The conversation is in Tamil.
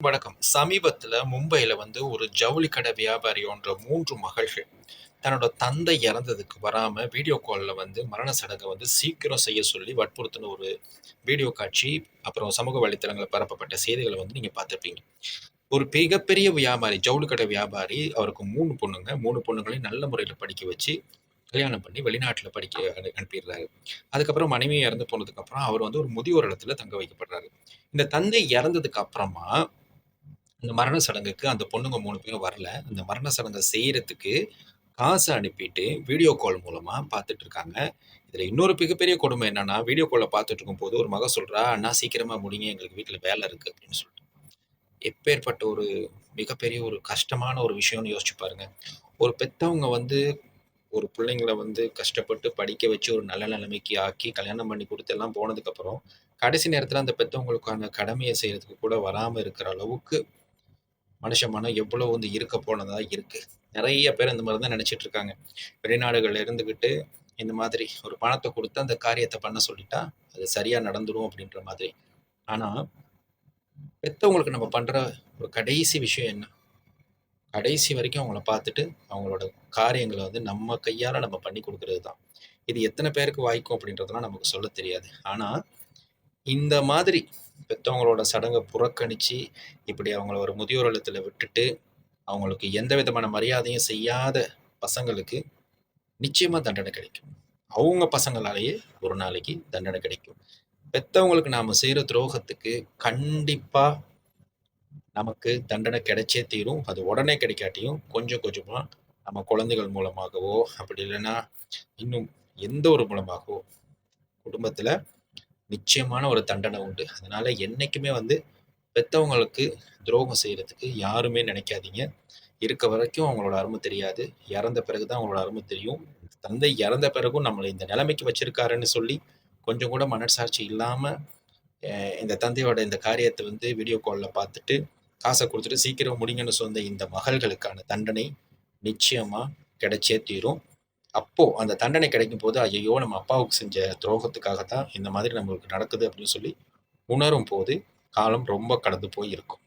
வணக்கம். சமீபத்தில மும்பையில ஒரு ஜவுளி கடை வியாபாரி ஒன்ற 3 மகள்கள், தன்னோட தந்தை இறந்ததுக்கு வராம வீடியோ கால்ல மரண சடங்க சீக்கிரம் செய்ய சொல்லி வற்புறுத்தின ஒரு வீடியோ காட்சி, அப்புறம் சமூக வலைத்தளங்கள்ல பரப்பப்பட்ட செய்திகள நீங்க பார்த்திருப்பீங்க. ஒரு மிகப்பெரிய வியாபாரி, ஜவுளி கடை வியாபாரி, அவருக்கு 3 பொண்ணுங்க. 3 பொண்ணுங்களையும் நல்ல முறையில படிக்க வச்சு, கல்யாணம் பண்ணி வெளிநாட்ல படிக்க அனுப்பிடுறாரு. அதுக்கப்புறம் மனைவி இறந்து போனதுக்கப்புறம், அவர் ஒரு முதியோர் இல்லத்துல தங்க வைக்கப்படுறாரு. இந்த தந்தை இறந்ததுக்கு அப்புறமா இந்த மரண சடங்குக்கு அந்த பொண்ணுங்க 3 பேரும் வரல. அந்த மரண சடங்க செய்றதுக்கு காசு அனுப்பிட்டு, வீடியோ கால் மூலமா பார்த்துட்டு இருக்காங்க. இதுல இன்னொரு மிகப்பெரிய கொடுமை என்னன்னா, வீடியோ கால்ல பார்த்துட்டு இருக்கும்போது ஒரு மக சொல்றா, "அண்ணா சீக்கிரமா முடிங்க. எங்களுக்கு வீட்ல வேல இருக்கு" அப்படின்னு சொல்லிட்டு. எப்பேர்ப்பட்ட ஒரு மிகப்பெரிய ஒரு கஷ்டமான ஒரு விஷயம்னு யோசிச்சு பாருங்க. ஒரு பெத்தவங்க ஒரு பிள்ளைங்கள கஷ்டப்பட்டு படிக்க வச்சு ஒரு நல்ல நிலைமைக்கு ஆக்கி, கல்யாணம் பண்ணி குடுத்து எல்லாம் போனதுக்கப்புறம், கடைசி நேரத்துல அந்த பெத்தவங்களுக்கான கடமைய செய்றதுக்கு கூட வராம இருக்கிற அளவுக்கு மனுஷ மனம் எவ்வளோ இருக்க போனதா இருக்கு. நெறைய பேர் இந்த மாரி தான் நெனச்சுட்டு இருக்காங்க. வெளிநாடுகள்ல இருந்துகிட்டு, இந்த மாதிரி ஒரு பணத்த குடுத்து அந்த காரியத்த பண்ண சொல்லிட்டா, அது சரியா நடந்துரும் அப்படின்ற மாதிரி. ஆனா, பெத்தவங்களுக்கு நம்ம பண்ற ஒரு கடைசி விஷயம் என்ன? கடைசி வரைக்கும் அவங்கள பார்த்துட்டு, அவங்களோட காரியங்கள நம்ம கையால நம்ம பண்ணி குடுக்குறது தான். இது எத்தன பேருக்கு வாய்க்கும் அப்படின்றதெல்லாம் நமக்கு சொல்லத் தெரியாது. ஆனா, இந்த மாதிரி பெத்தவங்களோட சடங்க புறக்கணிச்சு, இப்படி அவங்கள ஒரு முதியோர் இல்லத்துல விட்டுட்டு அவங்களுக்கு எந்த விதமான மரியாதையும் செய்யாத பசங்களுக்கு நிச்சயமா தண்டனை கிடைக்கும். அவங்க பசங்களாலேயே ஒரு நாளைக்கு தண்டனை கிடைக்கும். பெத்தவங்களுக்கு நாம செய்ற துரோகத்துக்கு கண்டிப்பா நமக்கு தண்டனை கிடைச்சே தீரும். அது உடனே கிடைக்காட்டியும் கொஞ்சம் கொஞ்சமா நம்ம குழந்தைகள் மூலமாகவோ, அப்படி இல்லைன்னா இன்னும் எந்த ஒரு மூலமாகவோ குடும்பத்தில நிச்சயமான ஒரு தண்டனை உண்டு. அதனால என்னைக்குமே பெத்தவங்களுக்கு துரோகம் செய்றதுக்கு யாருமே நினைக்காதீங்க. இருக்க வரைக்கும் அவங்களோட அரும தெரியாது. இறந்த பிறகு தான் அவங்களோட அரும தெரியும். தந்தை இறந்த பிறகும் நம்மள இந்த நிலைமைக்கு வச்சிருக்காருன்னு சொல்லி, கொஞ்சம் கூட மனசாட்சி இல்லாம, அ இந்த தந்தையோட இந்த காரியத்த வீடியோ கால்ல பார்த்துட்டு, காச குடுத்துட்டு சீக்கிரம் முடிங்கன்னு சொன்ன இந்த மகள்களுக்கான தண்டனை நிச்சயமா கிடைச்சே தீரும். அப்போ அந்த தண்டனை கிடைக்கும்போது, "ஐயய்யோ! நம்ம அப்பாவுக்கு செஞ்ச துரோகத்துக்காக தான் இந்த மாதிரி நம்மளுக்கு நடக்குது" அப்படின்னு சொல்லி உணரும்போது, காலம் ரொம்ப கடந்து போய் இருக்கும்.